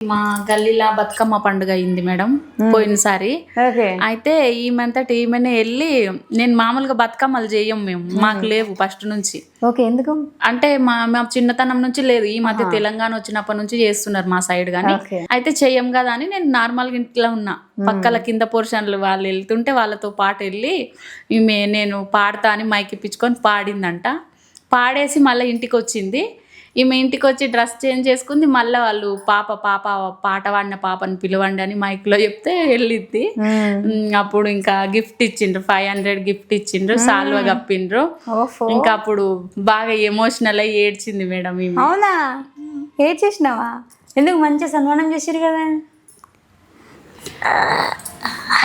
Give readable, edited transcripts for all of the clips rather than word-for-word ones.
మా గల్లీలా బతుకమ్మ పండుగ అయింది మేడం పోయినసారి. అయితే ఈమెంతటి ఈమెనే వెళ్ళి, నేను మామూలుగా బతుకమ్మలు చెయ్యం మేము, మాకు లేవు ఫస్ట్ నుంచి. ఓకే, ఎందుకు అంటే మా చిన్నతనం నుంచి లేదు, ఈ మధ్య తెలంగాణ వచ్చినప్పటి నుంచి చేస్తున్నారు మా సైడ్ గానీ. అయితే చెయ్యం కదా అని నేను నార్మల్గా ఇంట్లో ఉన్నా, పక్కల కింద పోర్షన్లు వాళ్ళు వెళ్తుంటే వాళ్ళతో పాటు వెళ్ళి నేను పాడతా అని మైక్ ఇప్పించుకొని పాడిందంట. పాడేసి మళ్ళీ ఇంటికి వచ్చింది. ఈమె ఇంటికి వచ్చి డ్రెస్ చేంజ్ చేసుకుంది. మళ్ళీ వాళ్ళు పాప పాట పాడిన పాపని పిలవండి అని మైక్లో చెప్తే వెళ్ళిద్ది. అప్పుడు ఇంకా గిఫ్ట్ ఇచ్చిండ్రు, 500 గిఫ్ట్ ఇచ్చిండ్రు, సాల్వా కప్పిండ్రు. ఇంకా అప్పుడు బాగా ఎమోషనల్ అయ్యి ఏడ్చింది మేడం. అవునా, ఏడ్చేసినావా? ఎందుకు? మంచిగా సన్మానం చేసిరు కదా.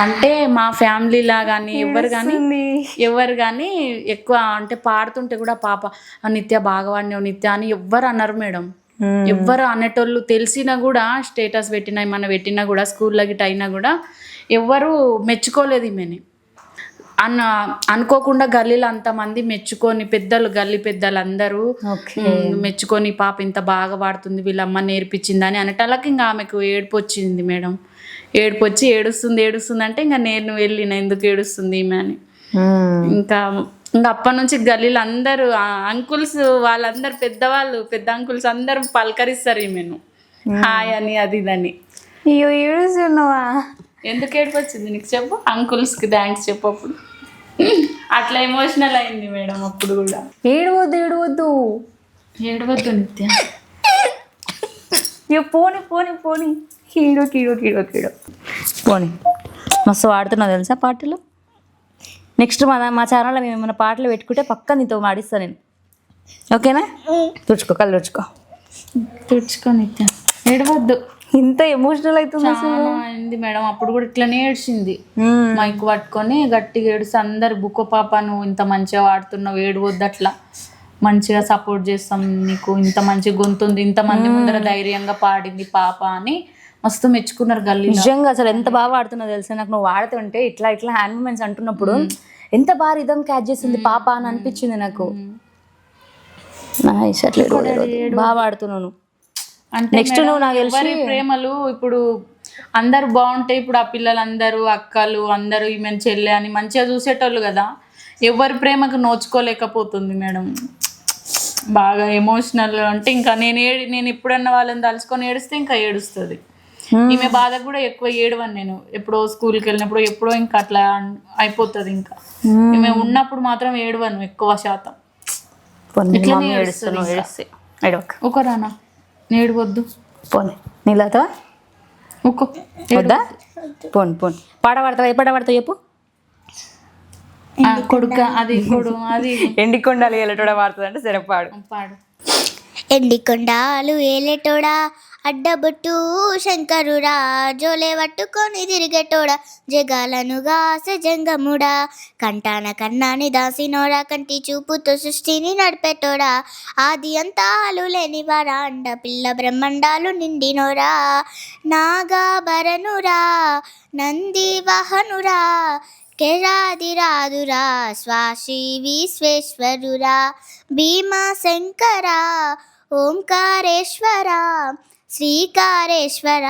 అంటే మా ఫ్యామిలీలా కానీ ఎవరు కానీ ఎక్కువ అంటే పాడుతుంటే కూడా పాప నిత్య బాగా వాడినావు నిత్య అని ఎవ్వరు అన్నారు మేడం. ఎవ్వరు అనేటోళ్ళు తెలిసినా కూడా, స్టేటస్ పెట్టినా ఏమన్నా పెట్టినా కూడా, స్కూల్లో గిట్ట అయినా కూడా ఎవ్వరు మెచ్చుకోలేదు ఈమెని. అనుకోకుండా గల్లీలో అంతమంది మెచ్చుకొని, పెద్దలు గల్లీ పెద్దలు అందరూ మెచ్చుకొని పాప ఇంత బాగా పాడుతుంది వీళ్ళమ్మ నేర్పించిందని అనేటళ్ళకి ఇంకా ఆమెకు ఏడుపు వచ్చింది మేడం. ఏడుపు వచ్చి ఏడుస్తుంది అంటే ఇంకా నేను వెళ్ళిన ఎందుకు ఏడుస్తుంది ఈమె అని. ఇంకా అప్పటి నుంచి గల్లీలు అందరూ అంకుల్స్ వాళ్ళందరూ పెద్ద అంకుల్స్ అందరూ పలకరిస్తారు ఈమెను, హాయ్ అని అది ఇదని. అయ్యో, ఏడుస్తున్నావా? ఎందుకు ఏడుపు వచ్చింది నీకు చెప్పు, అంకుల్స్కి థ్యాంక్స్ చెప్పు. అప్పుడు అట్లా ఎమోషనల్ అయింది మేడం. అప్పుడు కూడా ఏడవద్దు నిత్య. పోనీ కీడో పోనీ. మస్తు పాడుతున్నావు తెలుసా పాటలు. నెక్స్ట్ మా ఛానల్లో మేము ఏమైనా పాటలు పెట్టుకుంటే పక్క నీతో పాడిస్తాను నేను, ఓకేనా? కళ్ళు తుడుచుకో నిత్య, ఏడవద్దు. ఇంత ఎమోషనల్ అవుతుంది అయింది మేడం. అప్పుడు కూడా ఇట్లానే ఏడ్చింది, మైక్ పట్టుకొని గట్టిగా ఏడుస్తే అందరు బుక్క పాప నువ్వు ఇంత మంచిగా వాడుతున్నావు, ఏడవద్దు, అట్లా మంచిగా సపోర్ట్ చేస్తాం నీకు, ఇంత మంచి గొంతుంది, ఇంతమంది ముందర ధైర్యంగా పాడింది పాప అని మస్తు మెచ్చుకున్నారు గల్లీ. నిజంగా అసలు ఎంత బాగా వాడుతున్నావు తెలుసా. నాకు నువ్వు వాడుతుంటే ఇట్లా హ్యాండ్ మూమెంట్స్ అంటున్నప్పుడు ఎంత బాగా రిథమ్ క్యాచ్ చేస్తుంది పాప అని అనిపించింది నాకు. బాగా వాడుతున్నావు. అంటే నెక్స్ట్ నువ్వు నాకు తెలిసి ప్రేమలు ఇప్పుడు అందరు బాగుంటాయి. ఇప్పుడు ఆ పిల్లలందరూ అక్కలు అందరూ ఈమెను చెల్లె అని మంచిగా చూసేటోళ్ళు కదా, ఎవరి ప్రేమకు నోచుకోలేకపోతుంది మేడం. బాగా ఎమోషనల్ అంటే ఇంకా నేను ఎప్పుడన్నా వాళ్ళని తలుచుకొని ఏడుస్తే ఇంకా ఏడుస్తుంది. ఈమె బాధ కూడా ఎక్కువ ఏడవను నేను. ఎప్పుడో స్కూల్కి వెళ్ళినప్పుడు ఎప్పుడో ఇంకా అట్లా అయిపోతుంది. ఇంకా ఈమె ఉన్నప్పుడు మాత్రం ఏడవను ఎక్కువ శాతం. ఒకరానా ఏడవద్దు. పోనీ నీళ్ళతో వద్దా? పోనీ పాట పడతావు చెప్పు. కొడుక అది ఎండికొండాలు ఏలేటోడా వాడుతుంది అంటే సరే పాడు. ఎండికొండాలు ఏలేటోడా అడ్డబొట్టు శంకరుడా, జోలే పట్టుకొని తిరిగేటోడా, జగాలనుగా సజంగముడా, కంటాన కన్నాని దాసినోడా, కంటి చూపుతో సృష్టిని నడిపేటోడా, ఆది అంతాలు లేనివారా, అండ పిల్ల బ్రహ్మండాలు నిండినోరా, నాగాభరణురా నంది వాహనురా, కెరాదిరాదురా స్వాశీ విశ్వేశ్వరురా, భీమా శంకరా ఓంకారేశ్వర శ్రీకారేశ్వర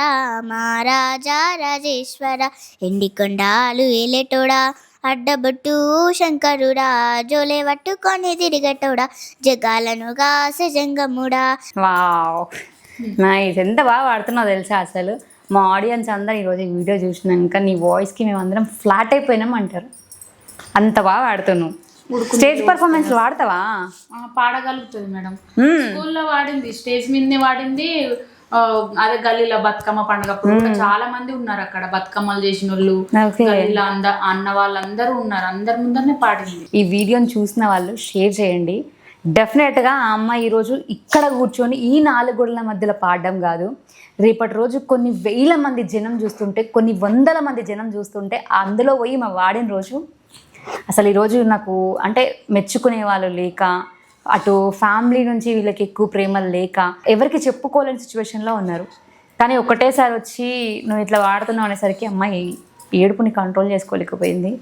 మహారాజా రాజేశ్వర, ఎండికొండాలు ఏలేటోడా అడ్డబొట్టు శంకరుడా, జోలే పట్టుకొని తిరిగేటోడా, జగాలనుగా సజంగముడా. Wow, nice. ఎంత బాగా పాడుతున్నావు తెలుసా. అసలు మా ఆడియన్స్ అందరూ ఈరోజు ఈ వీడియో చూసినాక నీ వాయిస్కి మేమందరం ఫ్లాట్ అయిపోయినాం అంటారు, అంత బాగా పాడుతున్నావు. స్టేజ్ పర్ఫార్మెన్స్ వాడతావా? పాడగలుగుతుంది మేడం. స్కూల్లో వాడింది, స్టేజ్ మీదనే వాడింది. అదే గల్లీలో బతుకమ్మ పండుగ అప్పుడు చాలా మంది ఉన్నారు అక్కడ, బతుకమ్మలు చేసిన వాళ్ళు గల్లీలో అన్న వాళ్ళందరూ ఉన్నారు, అందరి ముందరనే పాడింది. ఈ వీడియోని చూసిన వాళ్ళు షేర్ చేయండి. డెఫినెట్గా ఆ అమ్మాయి ఈరోజు ఇక్కడ కూర్చొని ఈ 4 గోడల మధ్యలో పాడడం కాదు, రేపటి రోజు కొన్ని వేల మంది జనం చూస్తుంటే, కొన్ని వందల మంది జనం చూస్తుంటే అందులో పోయి మా వాడిన రోజు అసలు ఈరోజు నాకు అంటే మెచ్చుకునే వాళ్ళు లేక, అటు ఫ్యామిలీ నుంచి వీళ్ళకి ఎక్కువ ప్రేమలు లేక ఎవరికి చెప్పుకోలేని సిచ్యువేషన్లో ఉన్నారు. కానీ ఒకటేసారి వచ్చి నువ్వు ఇట్లా వాడుతున్నావు అనేసరికి అమ్మాయి ఏడుపుని కంట్రోల్ చేసుకోలేకపోయింది.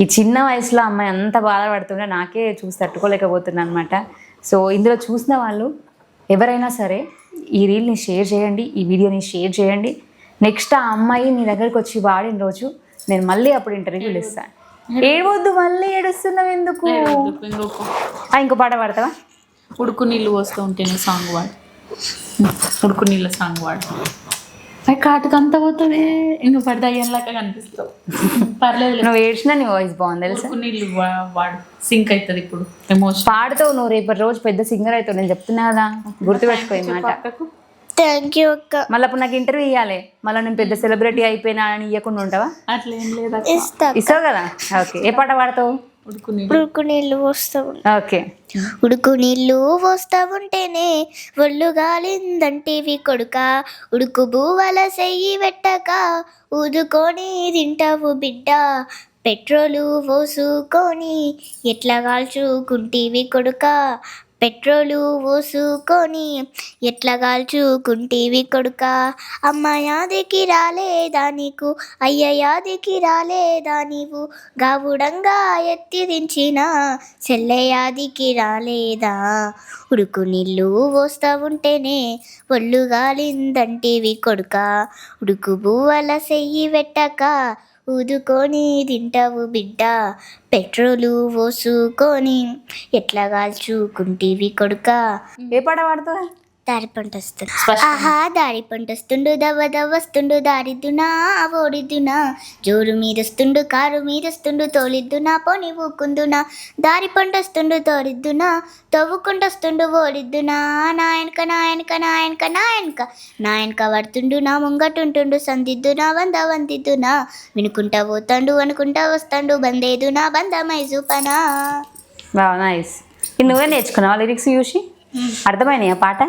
ఈ చిన్న వయసులో అమ్మాయి అంత బాధపడుతుంటే నాకే చూసి తట్టుకోలేకపోతున్నాను అనమాట. సో ఇందులో చూసిన వాళ్ళు ఎవరైనా సరే ఈ రీల్ని షేర్ చేయండి, ఈ వీడియోని షేర్ చేయండి. నెక్స్ట్ ఆ అమ్మాయి నీ దగ్గరికి వచ్చి వాడిన రోజు నేను మళ్ళీ అప్పుడు ఇంటర్వ్యూలు ఇస్తాను. ఏడవద్దు, మళ్ళీ ఏడుస్తున్నావు ఎందుకు? ఇంకో పాట పాడతావా? ఉడుకు నీళ్ళు వస్తూ ఉంటేనే సాంగ్ వాడు, ఉడుకు నీళ్ళ సాంగ్ వాడు. అది కాటుకంతా పోతుంది, ఇంక పడితే అయ్యేలాగా కనిపిస్తావు. పర్లేదు, నువ్వు ఏడ్చినా నీ వాయిస్ బాగుంది తెలుసా. ఉడుకు నీళ్ళు వాడు సింక్ అవుతుంది ఇప్పుడు ఎమోషన్. పాడుతావు నువ్వు, రేపటి రోజు పెద్ద సింగర్ అవుతావు, నేను చెప్తున్నా కదా, గుర్తుపెట్టుకో ఈ మాట. థ్యాంక్ యూ అక్క. మళ్ళీ అప్పుడు నాకు ఇంటర్వ్యూ ఇవ్వాలి, మళ్ళీ నేను పెద్ద సెలబ్రిటీ అయిపోయినా అని ఇవ్వకుండా ఉంటావా? అట్లా ఏం లేదా, ఇస్తావు కదా. ఓకే, ఏ పాట పాడతావు? ఉడుకు నీళ్ళు వస్తూ ఓకే. ఉడుకు నీళ్ళు పోస్తా ఉంటేనే ఒళ్ళు గాలిందంటివి కొడుక, ఉడుకు బువ్వల సెయ్యి పెట్టక ఊదుకొని తింటావు బిడ్డ, పెట్రోలు పోసుకొని ఎట్లా కాల్చుకుంటివి కొడుక, పెట్రోలు పోసుకొని ఎట్లా కాల్చుకుంటివి కొడుక, అమ్మ యాదికి రాలేదా నీకు, అయ్య యాదికి రాలేదా నీవు, గావుడంగా ఎత్తి దించిన చెల్లె యాదికి రాలేదా, ఉడుకు నీళ్ళు పోస్తా ఉంటేనే ఒళ్ళు గాలిందంటివి కొడుక, ఉడుకు బువ్వల సెయ్యి పెట్టక ఊదుకొని తింటావు బిడ్డ, పెట్రోలు పోసుకొని ఎట్లా కాల్చుకుంటివి కొడుక. ఏ పాట పాడతావా? దారి పంట వస్తుంది. ఆహా దారి పంట వస్తుండు, దవ్వ దవ్వస్తుండు, దారిద్దునా ఓడిద్దునా, జోరు మీదొస్తుండు, కారు మీదొస్తుండు, తోలిద్దునా పోని ఊకుందునా, దారి పంట వస్తుండు తోలిద్దునా, తవ్వుకుంటొస్తుండు ఓడిద్దునా, నాయనక నాయనక నాయనక నాయనక నాయనక పడుతుండు, నా ముంగటుంటుండు, సందిద్దునా వంద వందిద్దునా, వినుకుంటా పోతాండు అనుకుంటా వస్తాండు, బందేదునా బంధమై చూపనా. నైస్. ఇది నువ్వే నేర్చుకున్నావా లిరిక్స్ చూసి? అర్థమైనాయి ఆ పాట?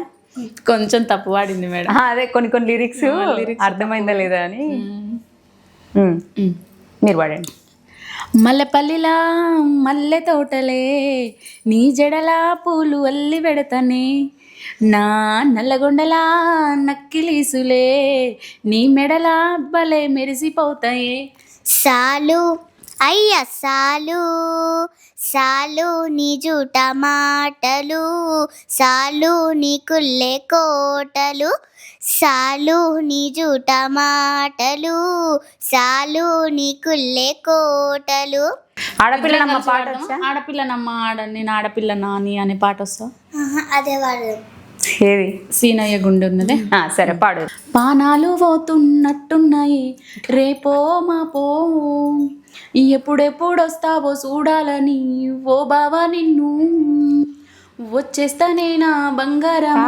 కొంచెం తప్పు వాడింది మేడం. అదే కొన్ని కొన్ని లిరిక్స్ అర్థమైందా లేదా అని. మీరు పాడండి. మల్లెపల్లిలా మల్లె తోటలే నీ జడలా పూలు అల్లి పెడతనే, నా నల్లగొండలా నక్కిలీసులే నీ మెడలా భలే మెరిసిపోతాయే. సాలు అయ్య సాలు సాలు నీ జూట మాటలు, సాలు నీ కుల్లే కోటలు, సాలు నీ జూట మాటలు, సాలు నీ కుల్లే కోటలు. ఆడపిల్లనమ్మ పాట వచ్చా? ఆడపిల్లనమ్మ నేను ఆడపిల్ల నాని అనే పాట వస్తా. అదే వాడు ఏది? సీనయ్య గుండె ఉన్నదే. సరే పాడు. పానాలు పోతున్నట్టున్నాయి రేపో మాపో, ఎప్పుడెప్పుడు వస్తావో చూడాలని ఓ బావా నిన్ను, వచ్చేస్తానే నా బంగారం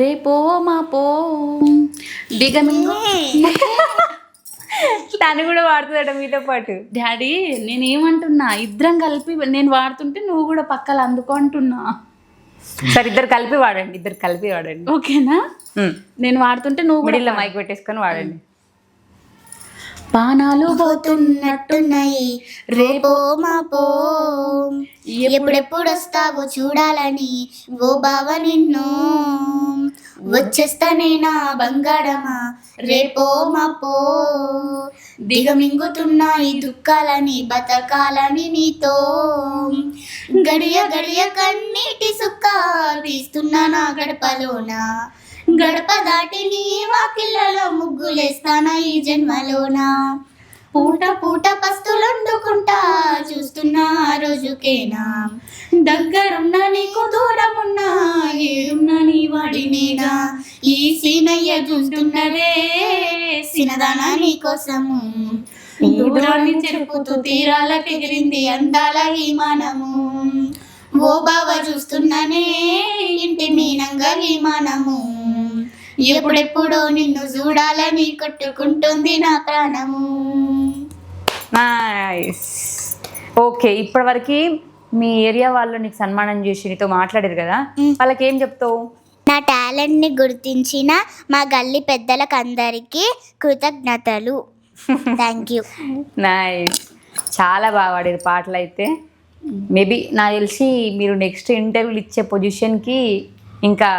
రేపో మాపో, దిగమింగు. తను కూడా వాడుతుందట మీతో పాటు. డాడీ నేనేమంటున్నా, ఇద్దరం కలిపి నేను వాడుతుంటే నువ్వు కూడా పక్కల అందుకో అంటున్నా. సరే ఇద్దరు కలిపి వాడండి, ఇద్దరు కలిపి వాడండి. ఓకేనా? నేను వాడుతుంటే నువ్వు కూడా మిడిల్లో మైక్ పెట్టేసుకొని వాడండి. పానాలు పోతున్నట్టున్నాయి రేపో మాపో, ఎప్పుడెప్పుడు వస్తావో చూడాలని ఓ బావ నిన్ను, వచ్చేస్తానే నా బంగారమా రేపో మాపో, దిగమింగుతున్నాయి దుఃఖాలని బతకాలని నీతో, గడియ గడియ కన్నీటి సుక్క తీస్తున్నా నా గడపలోన, గడప దాటి నీ వాకిళ్ళలో ముగ్గులేస్తానా ఈ జన్మలోన, పూట పూట పస్తులందుకుంటా చూస్తున్నా రోజుకేనా, దగ్గరున్న నీకు దూరమున్నా ఏడున్నా నీ వాడినేనా, ఈ సీనయ్య చూస్తున్నదే సినదానా నీ కోసము, దూరాన్ని చెరుపుతూ తీరాలకెగిరింది అందాల విమానము, ఓ బావ చూస్తున్నానే ఇంటి మీనంగా విమానము, ఎప్పుడెప్పుడో నిన్ను చూడాలని కొట్టుకుంటుంది నా ప్రాణము. నైస్. ఓకే, ఇప్పటివరకు మీ ఏరియా వాళ్ళు నీకు సన్మానం చేసి నీతో మాట్లాడారు కదా, వాళ్ళకి ఏం చెప్తావు? నా టాలెంట్ని గుర్తించిన మా గల్లీ పెద్దలకు అందరికీ కృతజ్ఞతలు. Thank you. నైస్, చాలా బాగా పాడారు పాటలు అయితే. మేబీ నాకు తెలిసి మీరు నెక్స్ట్ ఇంటర్వ్యూలు ఇచ్చే పొజిషన్కి ఇంకా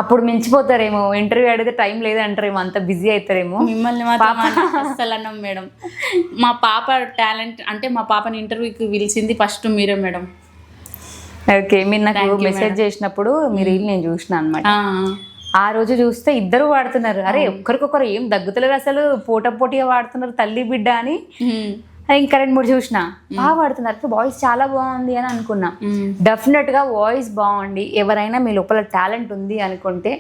అప్పుడు మించిపోతారేమో. ఇంటర్వ్యూ అడిగితే టైం లేదంటారేమో, అంత బిజీ అవుతారేమో. మిమ్మల్ని మాత్రం అస్సలు అన్నాం మేడం. మా పాప టాలెంట్ అంటే మా పాపని ఇంటర్వ్యూకి పిలిచింది ఫస్ట్ మీరే మేడం. ఓకే, మీరు నాకు మెసేజ్ చేసినప్పుడు మీరు నేను చూసిన అనమాట. ఆ రోజు చూస్తే ఇద్దరు వాడుతున్నారు. అరే ఒక్కరికొకరు ఏం దగ్గుతలేరు అసలు, పోటీగా వాడుతున్నారు తల్లి బిడ్డ అని. ఇంకా 2-3 చూసిన బాగా వాడుతున్నారు. వాయిస్ చాలా బాగుంది అని అనుకున్నా. డెఫినెట్గా వాయిస్ బాగుండి ఎవరైనా మీ లోపల టాలెంట్ ఉంది అనుకుంటే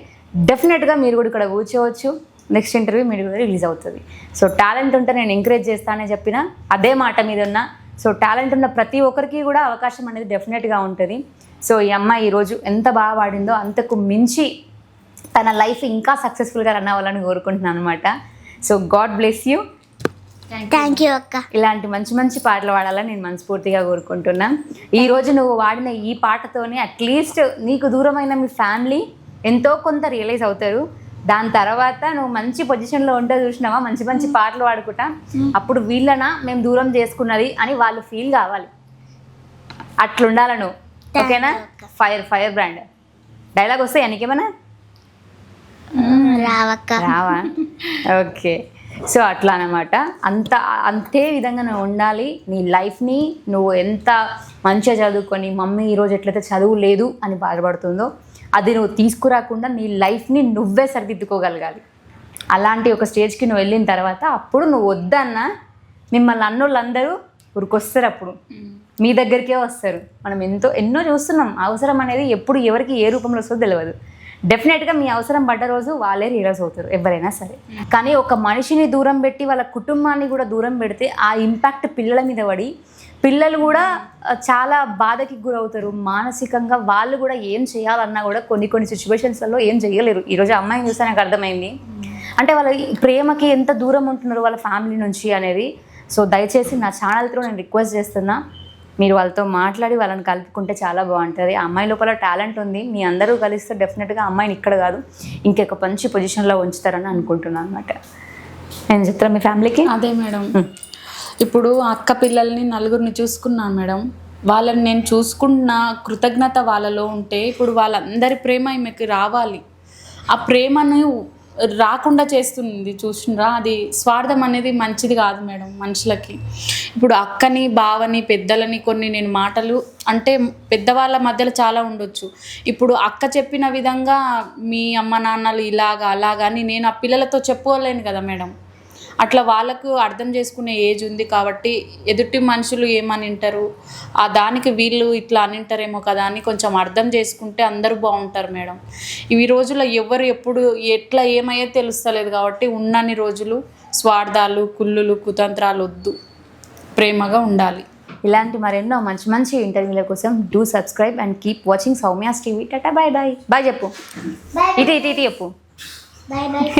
డెఫినెట్గా మీరు కూడా ఇక్కడ కూర్చోవచ్చు. నెక్స్ట్ ఇంటర్వ్యూ మీరు కూడా రిలీజ్ అవుతుంది. సో టాలెంట్ ఉంటే నేను ఎంకరేజ్ చేస్తానని చెప్పిన అదే మాట మీద ఉన్నా. సో టాలెంట్ ఉన్న ప్రతి ఒక్కరికి కూడా అవకాశం అనేది డెఫినెట్గా ఉంటుంది. సో ఈ అమ్మాయి ఈరోజు ఎంత బాగా పాడిందో అంతకు మించి తన లైఫ్ ఇంకా సక్సెస్ఫుల్గా రన్ అవ్వాలని కోరుకుంటున్నాను అనమాట. So God bless you. Thank you అక్క. ఇలాంటి మంచి మంచి పాటలు పాడాలని నేను మనస్ఫూర్తిగా కోరుకుంటున్నా. ఈరోజు నువ్వు వాడిన ఈ పాటతోనే అట్లీస్ట్ నీకు దూరమైన మీ ఫ్యామిలీ ఎంతో కొంత రియలైజ్ అవుతారు. దాని తర్వాత నువ్వు మంచి పొజిషన్లో ఉంటే చూసినావా, మంచి మంచి పాటలు పాడుకుంటా, అప్పుడు వీళ్ళనా మేము దూరం చేసుకున్నది అని వాళ్ళు ఫీల్ కావాలి. అట్లుండాల నువ్వు. ఓకేనా? ఫైర్ బ్రాండ్ డైలాగ్ వస్తాయి నీకేమన్నా? రావా? ఓకే. సో అట్లా అనమాట. అంతే విధంగా నువ్వు ఉండాలి. నీ లైఫ్ని నువ్వు ఎంత మంచిగా చదువుకొని మమ్మీ ఈరోజు ఎట్లయితే చదువు లేదు అని బాధపడుతుందో అది నువ్వు తీసుకురాకుండా నీ లైఫ్ని నువ్వే సరిదిద్దుకోగలగాలి. అలాంటి ఒక స్టేజ్కి నువ్వు వెళ్ళిన తర్వాత అప్పుడు నువ్వు వద్దన్నా మిమ్మల్ని అన్నోళ్ళందరూ ఉరికొస్తారు. అప్పుడు మీ దగ్గరికే వస్తారు. మనం ఎన్నో చూస్తున్నాం. అవసరం అనేది ఎప్పుడు ఎవరికి ఏ రూపంలో వస్తుందో తెలియదు. డెఫినెట్గా మీ అవసరం పడ్డ రోజు వాళ్ళే రియలైజ్ అవుతారు ఎవరైనా సరే. కానీ ఒక మనిషిని దూరం పెట్టి వాళ్ళ కుటుంబాన్ని కూడా దూరం పెడితే ఆ ఇంపాక్ట్ పిల్లల మీద పడి పిల్లలు కూడా చాలా బాధకి గురవుతారు. మానసికంగా వాళ్ళు కూడా ఏం చేయాలన్నా కూడా కొన్ని సిచ్యువేషన్స్లలో ఏం చేయలేరు. ఈరోజు అమ్మాయిని చూస్తే నాకు అర్థమైంది. అంటే వాళ్ళ ప్రేమకి ఎంత దూరం ఉంటున్నారు వాళ్ళ ఫ్యామిలీ నుంచి అనేది. సో దయచేసి నా ఛానల్తో నేను రిక్వెస్ట్ చేస్తున్నా, మీరు వాళ్ళతో మాట్లాడి వాళ్ళని కలుపుకుంటే చాలా బాగుంటుంది. ఆ అమ్మాయి లోపల టాలెంట్ ఉంది. మీ అందరూ కలిస్తే డెఫినెట్గా అమ్మాయిని ఇక్కడ కాదు ఇంకొక మంచి పొజిషన్లో ఉంచుతారని అనుకుంటున్నాను అనమాట. నేను చెప్తాను మీ ఫ్యామిలీకి. అదే మేడం, ఇప్పుడు అక్క పిల్లల్ని నలుగురిని చూసుకున్నాను మేడం. వాళ్ళని నేను చూసుకున్న కృతజ్ఞత వాళ్ళలో ఉంటే ఇప్పుడు వాళ్ళందరి ప్రేమ ఈమెకి రావాలి. ఆ ప్రేమను రాకుండా చేస్తుంది చూసినరా. అది స్వార్థం అనేది మంచిది కాదు మేడం మనుషులకి. ఇప్పుడు అక్కని బావని పెద్దలని కొన్ని నేను మాటలు అంటే పెద్దవాళ్ళ మధ్యలో చాలా ఉండొచ్చు. ఇప్పుడు అక్క చెప్పిన విధంగా మీ అమ్మ నాన్నలు ఇలాగా అలాగా అని నేను ఆ పిల్లలతో చెప్పుకోలేను కదా మేడం. అట్లా వాళ్ళకు అర్థం చేసుకునే ఏజ్ ఉంది కాబట్టి ఎదుటి మనుషులు ఏమని వింటారు, ఆ దానికి వీళ్ళు ఇట్లా అనింటారేమో కదా అని కొంచెం అర్థం చేసుకుంటే అందరూ బాగుంటారు మేడం. ఈ రోజుల్లో ఎవరు ఎప్పుడు ఎట్లా ఏమయ్యో తెలుస్తలేదు కాబట్టి ఉన్నన్ని రోజులు స్వార్థాలు కుళ్ళులు కుతంత్రాలు వద్దు, ప్రేమగా ఉండాలి. ఇలాంటి మరెన్నో మంచి మంచి ఇంటర్వ్యూల కోసం do subscribe and keep watching Soumya's TV. Tata bye bye. Bye చెప్పు. ఇటు చెప్పు. Bye bye.